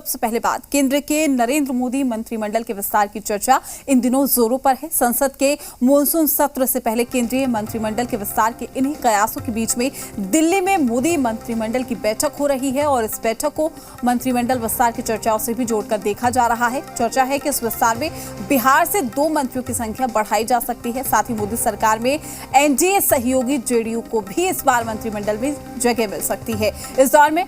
सबसे पहले बात, केंद्र के नरेंद्र मोदी मंत्रिमंडल के विस्तार की चर्चा इन दिनों जोरों पर है। संसद के मॉनसून सत्र से पहले केंद्रीय मंत्रिमंडल के विस्तार के इन्हीं कयासों के बीच में दिल्ली में मोदी मंत्रिमंडल की बैठक हो रही है और इस बैठक को मंत्रिमंडल विस्तार की चर्चाओं से भी जोड़कर देखा जा रहा है। चर्चा है कि इस विस्तार में बिहार से 2 मंत्रियों की संख्या बढ़ाई जा सकती है। साथ ही मोदी सरकार में एनडीए सहयोगी जेडीयू को भी इस बार मंत्रिमंडल में जगह मिल सकती है। इस दौर में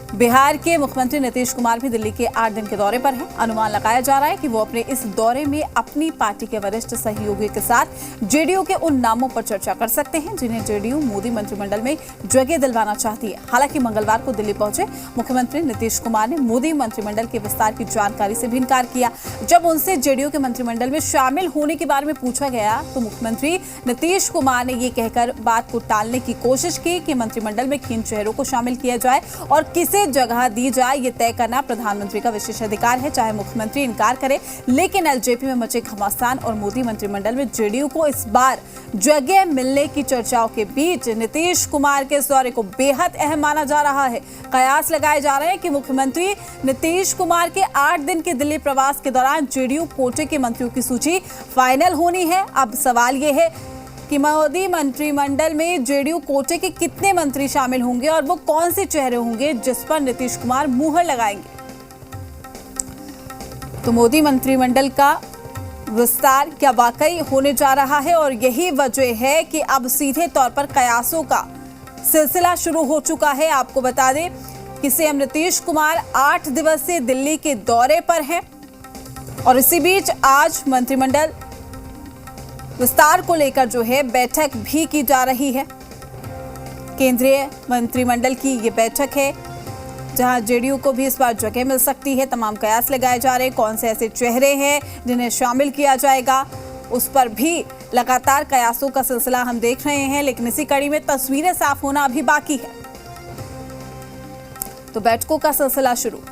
बिहार के मुख्यमंत्री नीतीश कुमार भी दिल्ली के 8 दिन के दौरे पर हैं। अनुमान लगाया जा रहा है कि वो अपने इस दौरे में अपनी पार्टी के वरिष्ठ सहयोगी के साथ जेडीयू के उन नामों पर चर्चा कर सकते हैं जिन्हें जेडीयू मोदी मंत्रिमंडल में जगह दिलवाना चाहती है। हालांकि मंगलवार को दिल्ली पहुंचे मुख्यमंत्री नीतीश कुमार ने मोदी मंत्रिमंडल के विस्तार की जानकारी से भी इनकार किया। जब उनसे जेडीयू के मंत्रिमंडल में शामिल होने के बारे में पूछा गया तो मुख्यमंत्री नीतीश कुमार ने ये कहकर बात को टालने की कोशिश की कि मंत्रिमंडल में किन चेहरों को शामिल किया जाए और किसे जगह दी जाए ये तय करना प्रधानमंत्री का विशेष अधिकार है। चाहे मुख्यमंत्री इनकार करे, लेकिन एलजेपी में मचे घमासान और मोदी मंत्रिमंडल में जेडीयू को इस बार जगह मिलने की चर्चाओं के बीच नीतीश कुमार के इस दौरे को बेहद अहम माना जा रहा है। कयास लगाए जा रहे हैं कि मुख्यमंत्री नीतीश कुमार के 8 दिन के दिल्ली प्रवास के दौरान जेडीयू कोटे के मंत्रियों की सूची फाइनल होनी है। अब सवाल ये है कि मोदी मंत्रिमंडल में जेडीयू कोटे के कितने मंत्री शामिल होंगे और वो कौन से चेहरे होंगे जिस पर नीतीश कुमार मुहर लगाएंगे। तो मोदी मंत्रिमंडल का विस्तार क्या वाकई होने जा रहा है और यही वजह है कि अब सीधे तौर पर कयासों का सिलसिला शुरू हो चुका है। आपको बता दें कि सीएम नीतीश कुमार 8 दिवसीय दिल्ली के दौरे पर हैं और इसी बीच आज मंत्रिमंडल विस्तार को लेकर जो है बैठक भी की जा रही है। केंद्रीय मंत्रिमंडल की ये बैठक है जहां जेडीयू को भी इस बार जगह मिल सकती है। तमाम कयास लगाए जा रहे हैं, कौन से ऐसे चेहरे हैं जिन्हें शामिल किया जाएगा, उस पर भी लगातार कयासों का सिलसिला हम देख रहे हैं। लेकिन इसी कड़ी में तस्वीरें साफ होना अभी बाकी है। तो बैठकों का सिलसिला शुरू।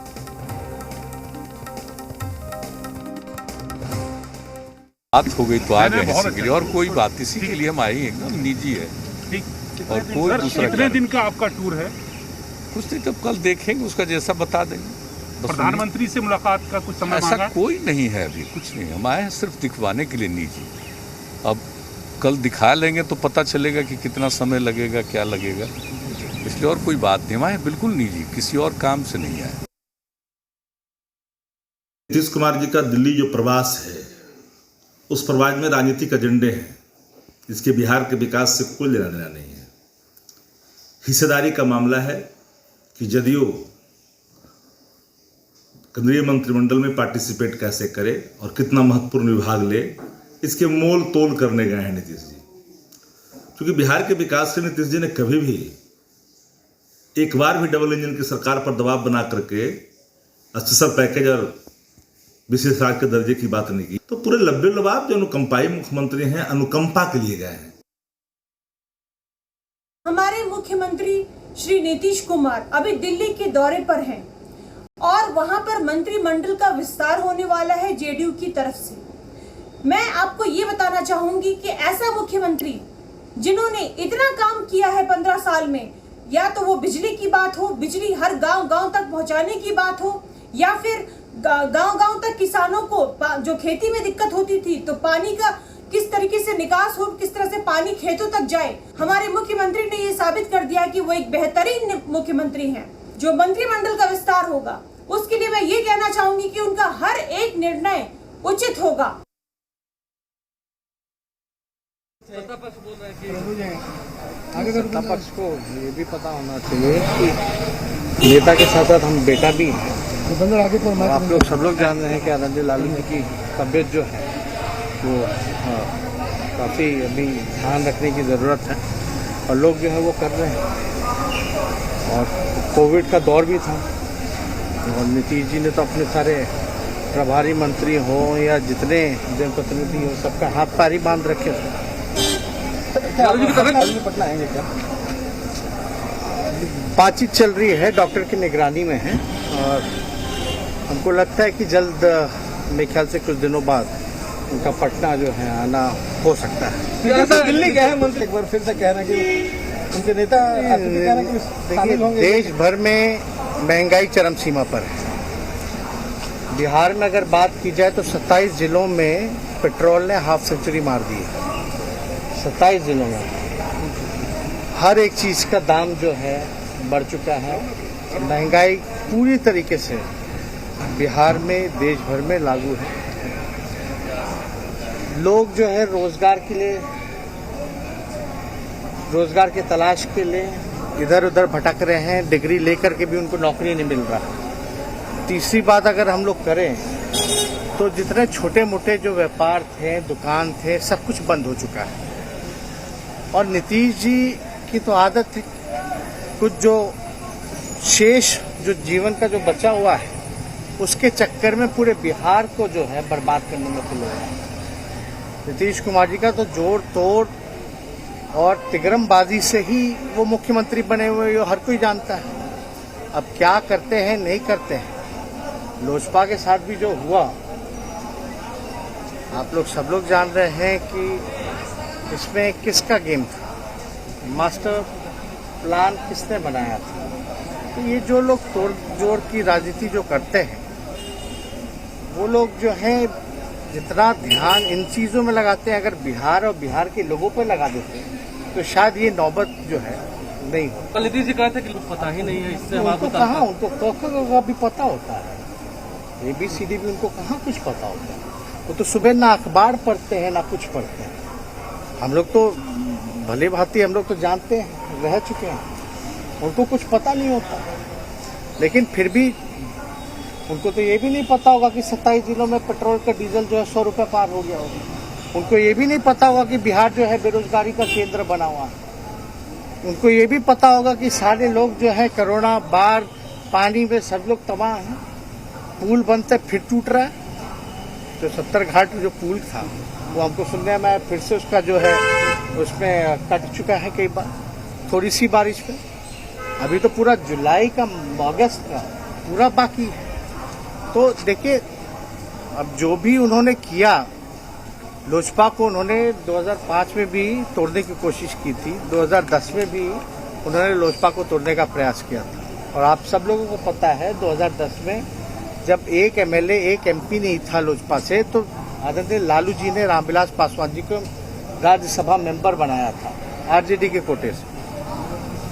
बात हो गई तो आ गए इसी के लिए और कोई बात इसी के लिए हम आए एकदम निजी है और कोई दूसरा। कितने दिन का आपका टूर है? कुछ नहीं, तब कल देखेंगे, उसका जैसा बता देंगे। प्रधानमंत्री से मुलाकात का कुछ समय ऐसा कोई नहीं है, अभी कुछ नहीं। हम आए हैं सिर्फ दिखवाने के लिए निजी। अब कल दिखा लेंगे तो पता चलेगा कि कितना समय लगेगा, क्या लगेगा, इसलिए और कोई बात नहीं। हम आए बिल्कुल निजी, किसी और काम से नहीं आए। नीतीश कुमार जी का दिल्ली जो प्रवास है, उस प्रवास में राजनीतिक एजेंडे हैं जिसके बिहार के विकास से कोई लेना देना नहीं है। हिस्सेदारी का मामला है कि जदयू केंद्रीय मंत्रिमंडल में पार्टिसिपेट कैसे करे और कितना महत्वपूर्ण विभाग ले, इसके मोल तोल करने गए हैं नीतीश जी। क्योंकि बिहार के विकास से नीतीश जी ने कभी भी एक बार भी डबल इंजन की सरकार पर दबाव बना करके स्पेशल पैकेज और विशेष राज्य के दर्जे की बात नहीं की। तो पूरे लब्बे लबाब जो अनुकंपाई मुख्यमंत्री हैं, अनुकंपा के लिए गए हैं। हमारे मुख्यमंत्री श्री नीतीश कुमार अभी दिल्ली के दौरे पर हैं और वहां पर मंत्रिमंडल का विस्तार होने वाला है जेडीयू की तरफ से। मैं आपको ये बताना चाहूंगी कि ऐसा मुख्यमंत्री जिन्होंने इतना काम किया है 15 साल में, या तो वो बिजली की बात हो, बिजली हर गांव-गांव तक पहुंचाने की बात हो, या फिर गांव-गांव तक किसानों को जो खेती में दिक्कत होती थी तो पानी का किस तरीके से निकास हो, किस तरह से पानी खेतों तक जाए। हमारे मुख्यमंत्री ने ये साबित कर दिया कि वो एक बेहतरीन मुख्यमंत्री हैं। जो मंत्रिमंडल का विस्तार होगा उसके लिए मैं ये कहना चाहूंगी कि उनका हर एक निर्णय उचित होगा। सत्ता पक्ष को ये भी पता होना चाहिए कि नेता के साथ साथ हम बेटा भी हैं। आप लोग सब लोग जान रहे हैं कि आनंदी लालू जी की तबीयत जो है वो काफ़ी अभी ध्यान रखने की ज़रूरत है और लोग जो है वो कर रहे हैं। और कोविड का दौर भी था और नीतीश जी ने तो अपने सारे प्रभारी मंत्री हों या जितने जनप्रतिनिधि हों सबका हाथ पैर ही बांध रखे थे। पटना आएंगे क्या? बातचीत चल रही है, डॉक्टर की निगरानी में है और हमको लगता है कि जल्द, मेरे ख्याल से कुछ दिनों बाद उनका पटना जो है आना हो सकता है। दिल्ली गए हैं मंत्री, एक बार फिर से कह रहे हैं कि उनके नेता देश भर में महंगाई चरम सीमा पर है बिहार में अगर बात की जाए तो 27 जिलों में पेट्रोल ने हाफ सेंचुरी मार दी है। 27 जिलों में हर एक चीज़ का दाम जो है बढ़ चुका है। महंगाई पूरी तरीके से बिहार में, देश भर में लागू है। लोग जो है रोजगार की तलाश के लिए इधर उधर भटक रहे हैं। डिग्री लेकर के भी उनको नौकरी नहीं मिल रहा। तीसरी बात अगर हम लोग करें तो जितने छोटे मोटे जो व्यापार थे, दुकान थे, सब कुछ बंद हो चुका है। और नीतीश जी की तो आदत है, कुछ जो शेष जो जीवन का जो बचा हुआ है उसके चक्कर में पूरे बिहार को जो है बर्बाद करने में खुले हैं। नीतीश कुमार जी का तो जोड़ तोड़ और तिगरमबाजी से ही वो मुख्यमंत्री बने हुए ये हर कोई जानता है। अब क्या करते हैं नहीं करते हैं, लोजपा के साथ भी जो हुआ आप लोग सब लोग जान रहे हैं कि इसमें किसका गेम था, मास्टर प्लान किसने बनाया था। तो ये जो लोग तोड़ जोड़ की राजनीति जो करते हैं वो लोग जो हैं जितना ध्यान इन चीज़ों में लगाते हैं, अगर बिहार और बिहार के लोगों पर लगा देते हैं तो शायद ये नौबत जो है नहीं हो। कल नीतीश जी कहते हैं कि पता ही नहीं है, इससे उनको कहाँ, उनको का भी पता होता है, ABCD भी उनको कहाँ कुछ पता होता है। वो तो सुबह ना अखबार पढ़ते हैं ना कुछ पढ़ते हैं। हम लोग तो भले भांति हम लोग तो जानते हैं, रह चुके हैं, उनको कुछ पता नहीं होता। लेकिन फिर भी उनको तो ये भी नहीं पता होगा कि 27 जिलों में पेट्रोल का डीजल जो है 100 रुपये पार हो गया होगा। उनको ये भी नहीं पता होगा कि बिहार जो है बेरोजगारी का केंद्र बना हुआ है। उनको ये भी पता होगा कि सारे लोग जो है कोरोना, बाढ़, पानी में सब लोग तबाह हैं। पुल बनते फिर टूट रहा है। जो 70 घाट जो पुल था वो हमको सुनने में फिर से उसका जो है उसमें कट चुका है कई बार, थोड़ी सी बारिश में। अभी तो पूरा जुलाई का, अगस्त का पूरा बाकी है। तो देखिए अब जो भी उन्होंने किया, लोजपा को उन्होंने 2005 में भी तोड़ने की कोशिश की थी, 2010 में भी उन्होंने लोजपा को तोड़ने का प्रयास किया था। और आप सब लोगों को पता है 2010 में जब एक MLA, एक MP नहीं था लोजपा से, तो आदरणीय लालू जी ने रामविलास पासवान जी को राज्यसभा मेंबर बनाया था RJD के कोटे से।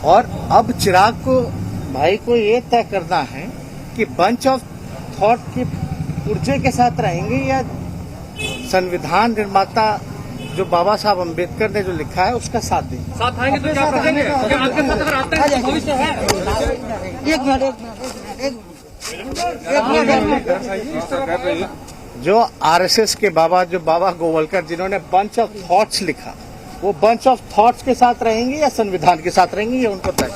और अब चिराग को भाई को ये तय करना है कि बंच ऑफ थॉट के पुर्जे के साथ रहेंगे या संविधान निर्माता जो बाबा साहब अम्बेडकर ने जो लिखा है उसका साथ देंगे। साथ आएंगे तो क्या करेंगे? अगर आपके साथ अगर आते हैं तो भविष्य है। एक मिनट जो RSS के बाबा, जो बाबा गोवलकर जिन्होंने बंच ऑफ थॉट्स लिखा, वो बंच ऑफ थॉट्स के साथ रहेंगे या संविधान के साथ रहेंगे, ये उनको तय।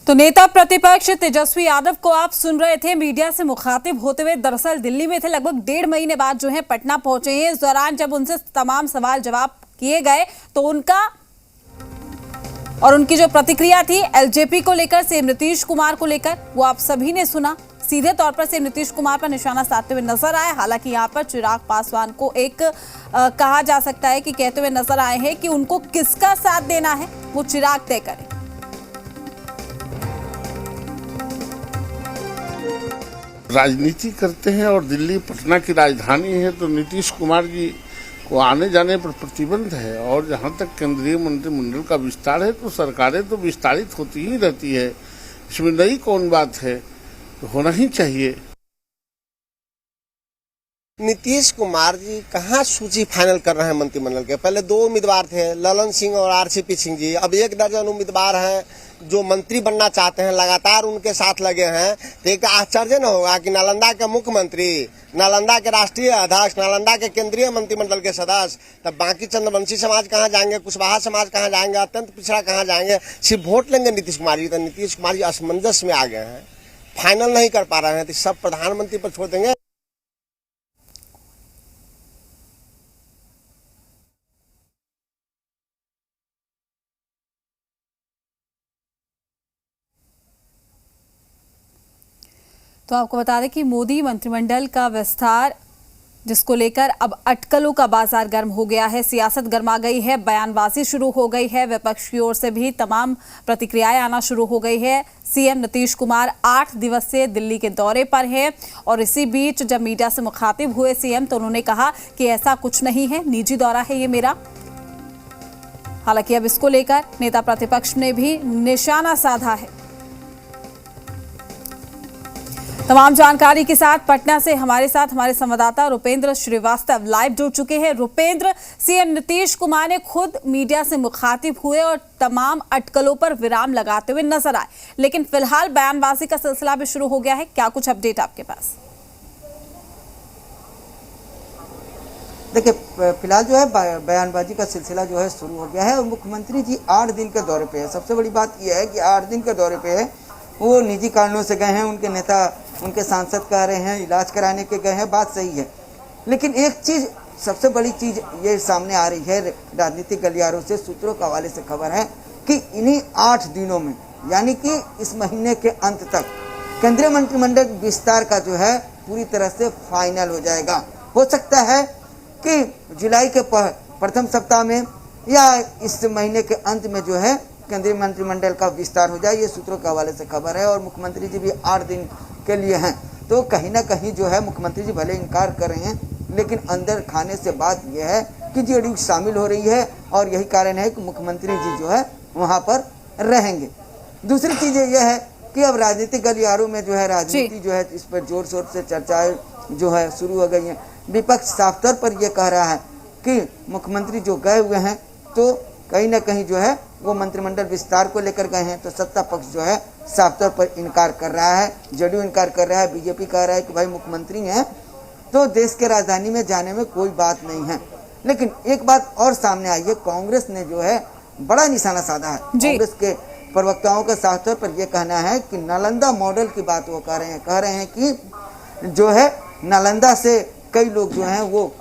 तो नेता प्रतिपक्ष तेजस्वी यादव को आप सुन रहे थे मीडिया से मुखातिब होते हुए। दरअसल दिल्ली में थे, लगभग 1.5 महीने बाद जो है पटना पहुंचे हैं। इस दौरान जब उनसे तमाम सवाल जवाब किए गए तो उनकी जो प्रतिक्रिया थी LJP को लेकर, सीएम नीतीश कुमार को लेकर, वो आप सभी ने सुना। सीधे तौर पर सीएम नीतीश कुमार पर निशाना साधते हुए नजर आए। हालांकि यहाँ पर चिराग पासवान को एक कहा जा सकता है कि कहते हुए नजर आए हैं कि उनको किसका साथ देना है वो चिराग तय करें। राजनीति करते हैं और दिल्ली पटना की राजधानी है, तो नीतीश कुमार जी को आने जाने पर प्रतिबंध है। और जहां तक केंद्रीय मंत्रिमंडल का विस्तार है तो सरकारें तो विस्तारित होती ही रहती है, इसमें नई कौन बात है, तो होना ही चाहिए। नीतीश कुमार जी कहाँ सूची फाइनल कर रहे हैं मंत्रिमंडल के? पहले 2 उम्मीदवार थे, ललन सिंह और RCP सिंह जी। अब 1 दर्जन उम्मीदवार हैं जो मंत्री बनना चाहते हैं, लगातार उनके साथ लगे हैं। तो एक आश्चर्य न होगा कि नालंदा के मुख्यमंत्री, नालंदा के राष्ट्रीय अध्यक्ष, नालंदा के केंद्रीय मंत्रिमंडल के सदस्य, तब बाकी चंद्रवंशी समाज कहाँ जाएंगे, कुशवाहा समाज कहाँ जाएंगे, अत्यंत पिछड़ा कहाँ जाएंगे? सिर्फ वोट लेंगे नीतीश कुमार जी। तो नीतीश कुमार जी असमंजस में आ गए हैं, फाइनल नहीं कर पा रहे हैं, तो सब प्रधानमंत्री पर छोड़ देंगे। तो आपको बता दें कि मोदी मंत्रिमंडल का विस्तार जिसको लेकर अब अटकलों का बाजार गर्म हो गया है, सियासत गर्मा गई है, बयानबाजी शुरू हो गई है, विपक्ष की ओर से भी तमाम प्रतिक्रियाएं आना शुरू हो गई है। सीएम नीतीश कुमार 8 दिवसीय दिल्ली के दौरे पर हैं और इसी बीच जब मीडिया से मुखातिब हुए सीएम तो उन्होंने कहा कि ऐसा कुछ नहीं है, निजी दौरा है ये मेरा। हालांकि अब इसको लेकर नेता प्रतिपक्ष ने भी निशाना साधा है। तमाम जानकारी के साथ पटना से हमारे संवाददाता रुपेंद्र श्रीवास्तव लाइव जुड़ चुके हैं। रुपेंद्र, सीएम नीतीश कुमार ने खुद मीडिया से मुखातिब हुए और तमाम अटकलों पर विराम लगाते हुए नजर आए, लेकिन फिलहाल बयानबाजी का सिलसिला भी शुरू हो गया है। क्या कुछ अपडेट आपके पास? देखिए, फिलहाल जो है बयानबाजी का सिलसिला जो है शुरू हो गया है और मुख्यमंत्री जी 8 दिन के दौरे पे है। सबसे बड़ी बात यह है कि 8 दिन के दौरे पे है, वो निजी कारणों से गए हैं, उनके नेता उनके सांसद कह रहे हैं इलाज कराने के गए हैं, बात सही है। लेकिन एक चीज़, सबसे बड़ी चीज़ ये सामने आ रही है राजनीतिक गलियारों से, सूत्रों के हवाले से खबर है कि इन्हीं 8 दिनों में, यानी कि इस महीने के अंत तक केंद्रीय मंत्रिमंडल विस्तार का जो है पूरी तरह से फाइनल हो जाएगा। हो सकता है कि जुलाई के प्रथम सप्ताह में या इस महीने के अंत में जो है केंद्रीय मंत्रिमंडल का विस्तार हो जाए, ये सूत्रों के हवाले से खबर है। और मुख्यमंत्री जी भी 8 दिन के लिए हैं, तो कहीं ना कहीं जो है मुख्यमंत्री जी भले इनकार कर रहे हैं, लेकिन अंदर खाने से बात यह है कि जेडीयू शामिल हो रही है और यही कारण है कि मुख्यमंत्री जी जो है वहाँ पर रहेंगे। दूसरी चीज़ यह है कि अब राजनीतिक गलियारों में जो है राजनीति जो है इस पर जोर शोर से चर्चाएं जो है शुरू हो गई हैं। विपक्ष साफ तौर पर यह कह रहा है कि मुख्यमंत्री जो गए हुए हैं तो कहीं ना कहीं जो है वो मंत्रिमंडल विस्तार को लेकर गए हैं, तो सत्ता पक्ष जो है साफ तौर पर इनकार कर रहा है, जेडीयू इनकार कर रहा है, बीजेपी कह रहा है कि भाई मुख्यमंत्री हैं तो देश के राजधानी में जाने में कोई बात नहीं है। लेकिन एक बात और सामने आई है, कांग्रेस ने जो है बड़ा निशाना साधा है। कांग्रेस के प्रवक्ताओं का साफ तौर पर यह कहना है कि नालंदा मॉडल की बात वो कह रहे हैं कि जो है नालंदा से कई लोग जो हैं वो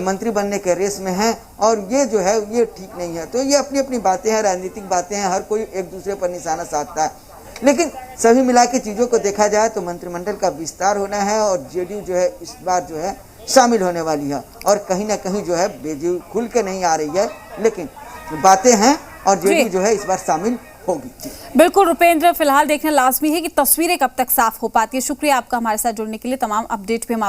मंत्री बनने के रेस में हैं और ये जो है ये ठीक नहीं है। तो ये अपनी अपनी बातें हैं, राजनीतिक बातें हैं, हर कोई एक दूसरे पर निशाना साधता है। लेकिन सभी मिला के चीज़ों को देखा जाए तो मंत्रिमंडल का विस्तार होना है और जेडीयू जो है इस बार जो है शामिल होने वाली है और कहीं ना कहीं जो है जेडीयू खुल के नहीं आ रही है, लेकिन बातें हैं और जेडीयू जो है इस बार शामिल होगी। बिल्कुल रुपेंद्र, फिलहाल देखना लाजमी है कि तस्वीरें कब तक साफ हो पाती है। शुक्रिया आपका हमारे साथ जुड़ने के लिए। तमाम अपडेट पे हम